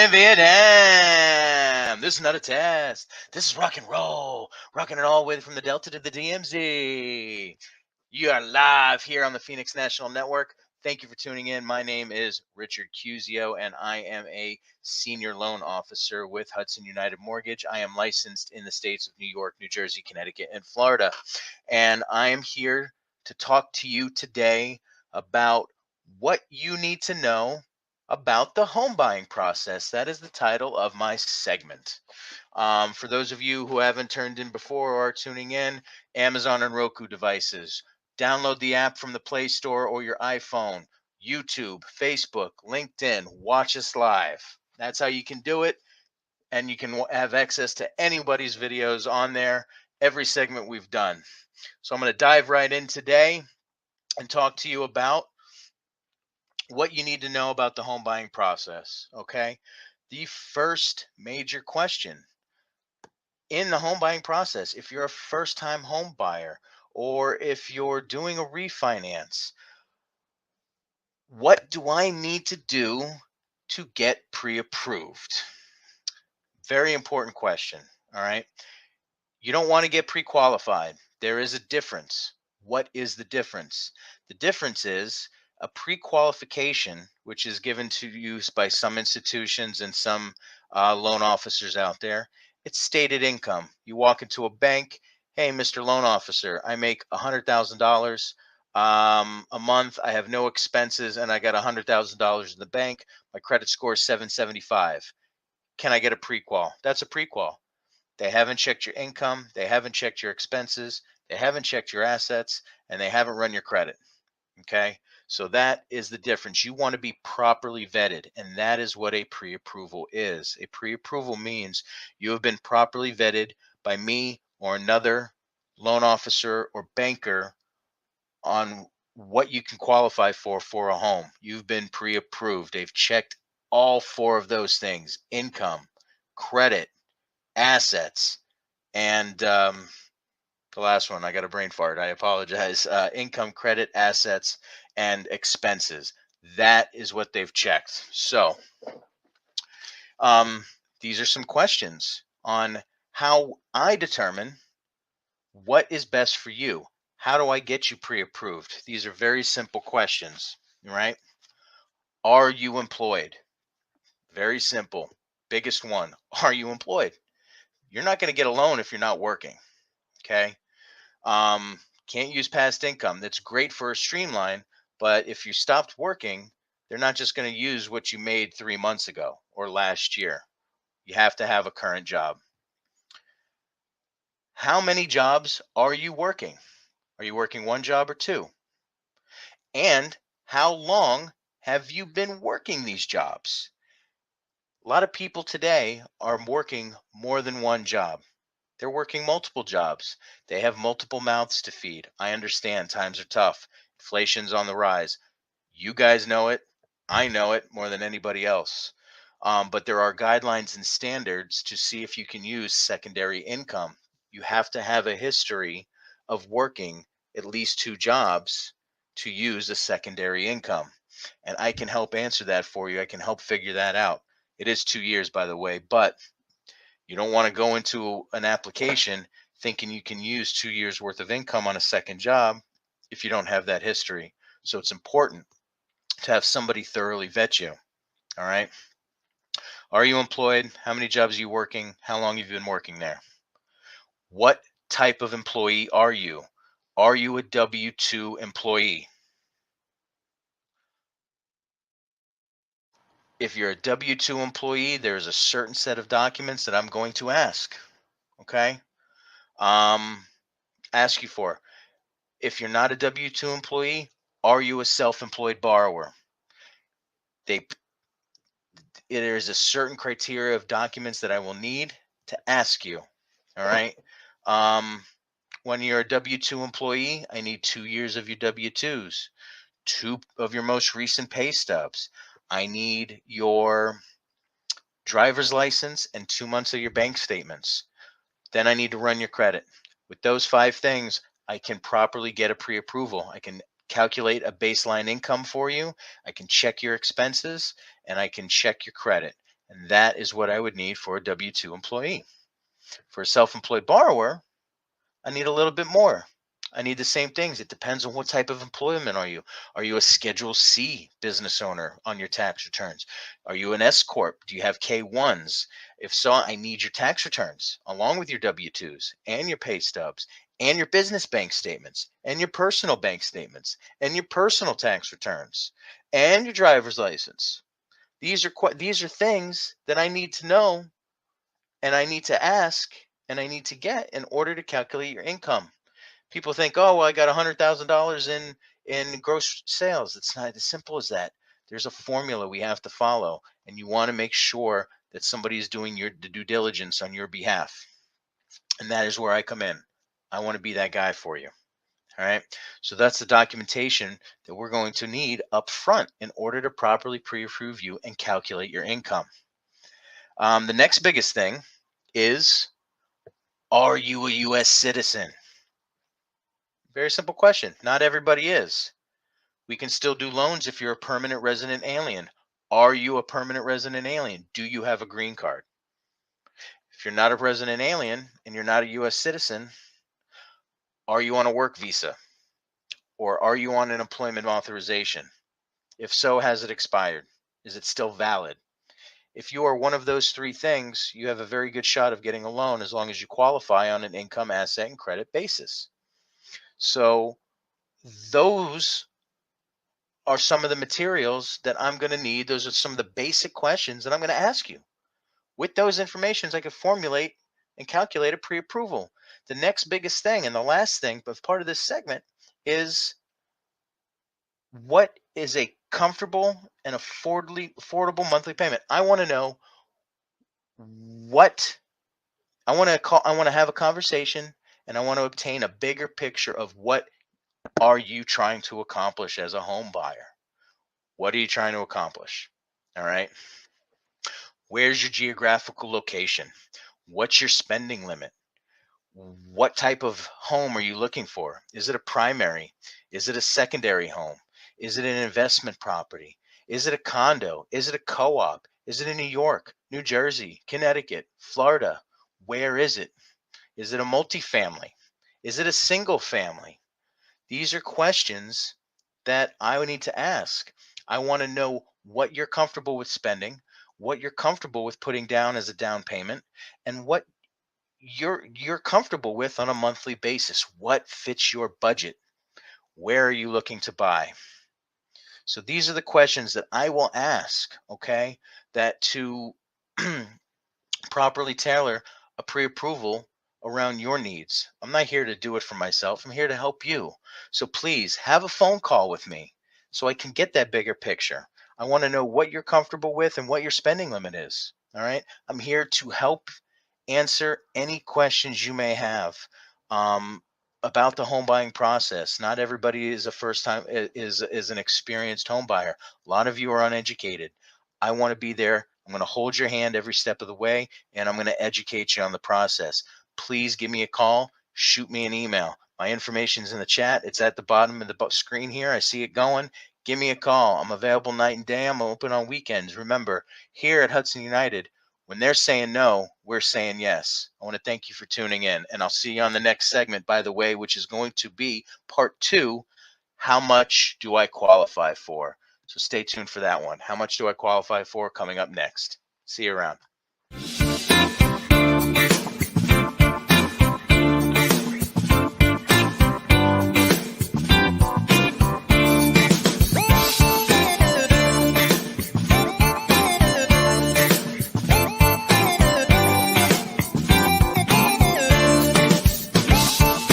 in Vietnam. This is not a test. This is rock and roll. Rocking it all the way from the Delta to the DMZ. You are live here on the Phoenix National Network. Thank you for tuning in. My name is Richard Ciuzio, and I am a senior loan officer with Hudson United Mortgage. I am licensed in the states of New York, New Jersey, Connecticut, and Florida. And I am here to talk to you today about what you need to know about the home buying process. That is the title of my segment. For those of you who haven't turned in before or are tuning in, Amazon and Roku devices, download the app from the Play Store or your iPhone, YouTube, Facebook, LinkedIn, watch us live. That's how you can do it. And you can have access to anybody's videos on there, every segment we've done. So I'm going to dive right in today and talk to you about what you need to know about the home buying process. Okay. The first major question in the home buying process, if you're a first time home buyer or if you're doing a refinance, what do I need to do to get pre-approved? Very important question. All right. You don't want to get pre-qualified. There is a difference. What is the difference? The difference is a pre-qualification, which is given to use by some institutions and some loan officers out there. It's stated income. You walk into a bank, hey, Mr. Loan Officer, I make $100,000 a month. I have no expenses, and I got $100,000 in the bank. My credit score is 775. Can I get a pre-qual? That's a pre-qual. They haven't checked your income. They haven't checked your expenses. They haven't checked your assets, and they haven't run your credit. Okay. So that is the difference. You want to be properly vetted, and that is what a pre-approval is. A pre-approval means you have been properly vetted by me or another loan officer or banker on what you can qualify for a home. You've been pre-approved. They've checked all four of those things: income, credit, assets, and the last one, I got a brain fart, I apologize. Income, credit, assets, and expenses. That is what they've checked. So these are some questions on how I determine what is best for you. How do I get you pre-approved? These are very simple questions, right? Are you employed? Very simple. Biggest one. Are you employed? You're not going to get a loan if you're not working. Okay. Can't use past income. That's great for a streamline, but if you stopped working, they're not just going to use what you made 3 months ago or last year. You have to have a current job. How many jobs are you working? Are you working one job or two? And how long have you been working these jobs? A lot of people today are working more than one job. They're working multiple jobs. They have multiple mouths to feed. I understand times are tough. Inflation's on the rise. You guys know it. I know it more than anybody else. But there are guidelines and standards to see if you can use secondary income. You have to have a history of working at least two jobs to use a secondary income. And I can help answer that for you. I can help figure that out. It is 2 years, by the way, but you don't want to go into an application thinking you can use 2 years worth of income on a second job if you don't have that history. So it's important to have somebody thoroughly vet you. All right. Are you employed? How many jobs are you working? How long have you been working there? What type of employee are you? Are you a W-2 employee? If you're a W-2 employee, there's a certain set of documents that I'm going to ask. Okay. Ask you for. If you're not a W-2 employee, are you a self-employed borrower? There's a certain criteria of documents that I will need to ask you. All right. When you're a W-2 employee, I need 2 years of your W-2s, 2 of your most recent pay stubs. I need your driver's license and 2 months of your bank statements. Then I need to run your credit. With those 5 things, I can properly get a pre-approval. I can calculate a baseline income for you. I can check your expenses and I can check your credit. And that is what I would need for a W-2 employee. For a self-employed borrower, I need a little bit more. I need the same things. It depends on what type of employment are you. Are you a Schedule C business owner on your tax returns? Are you an S corp? Do you have K1s? If so, I need your tax returns along with your W-2s and your pay stubs and your business bank statements and your personal bank statements and your personal tax returns and your driver's license. These are things that I need to know and I need to ask and I need to get in order to calculate your income. People think, oh, well, I got $100,000 in gross sales. It's not as simple as that. There's a formula we have to follow, and you want to make sure that somebody is doing the due diligence on your behalf. And that is where I come in. I want to be that guy for you. All right. So that's the documentation that we're going to need up front in order to properly pre-approve you and calculate your income. The next biggest thing is, are you a U.S. citizen? Very simple question. Not everybody is. We can still do loans if you're a permanent resident alien. Are you a permanent resident alien? Do you have a green card? If you're not a resident alien and you're not a U.S. citizen, are you on a work visa? Or are you on an employment authorization? If so, has it expired? Is it still valid? If you are one of those three things, you have a very good shot of getting a loan as long as you qualify on an income, asset, and credit basis. So those are some of the materials that I'm going to need. Those are some of the basic questions that I'm going to ask you. With those informations, I can formulate and calculate a pre-approval. The next biggest thing and the last thing, but part of this segment, is what is a comfortable and affordable monthly payment. I want to know what I want to have a conversation and I want to obtain a bigger picture of what are you trying to accomplish as a home buyer? What are you trying to accomplish? All right. Where's your geographical location? What's your spending limit? What type of home are you looking for? Is it a primary? Is it a secondary home? Is it an investment property? Is it a condo? Is it a co-op? Is it in New York, New Jersey, Connecticut, Florida? Where is it? Is it a multifamily? Is it a single family? These are questions that I would need to ask. I want to know what you're comfortable with spending, what you're comfortable with putting down as a down payment, and what you're comfortable with on a monthly basis. What fits your budget? Where are you looking to buy? So these are the questions that I will ask, okay? That to properly tailor a pre-approval around your needs. I'm not here to do it for myself. I'm here to help you. So please have a phone call with me so I can get that bigger picture. I want to know what you're comfortable with and what your spending limit is. All right. I'm here to help answer any questions you may have um, about the home buying process. Not everybody is a first time is an experienced home buyer. A lot of you are uneducated. I want to be there. I'm going to hold your hand every step of the way, and I'm going to educate you on the process. Please give me a call. Shoot me an email. My information is in the chat. It's at the bottom of the screen here. I see it going. Give me a call. I'm available night and day. I'm open on weekends. Remember, here at Hudson United, when they're saying no, we're saying yes. I want to thank you for tuning in, and I'll see you on the next segment, by the way, which is going to be part 2. How much do I qualify for? So stay tuned for that one. How much do I qualify for? Coming up next. See you around.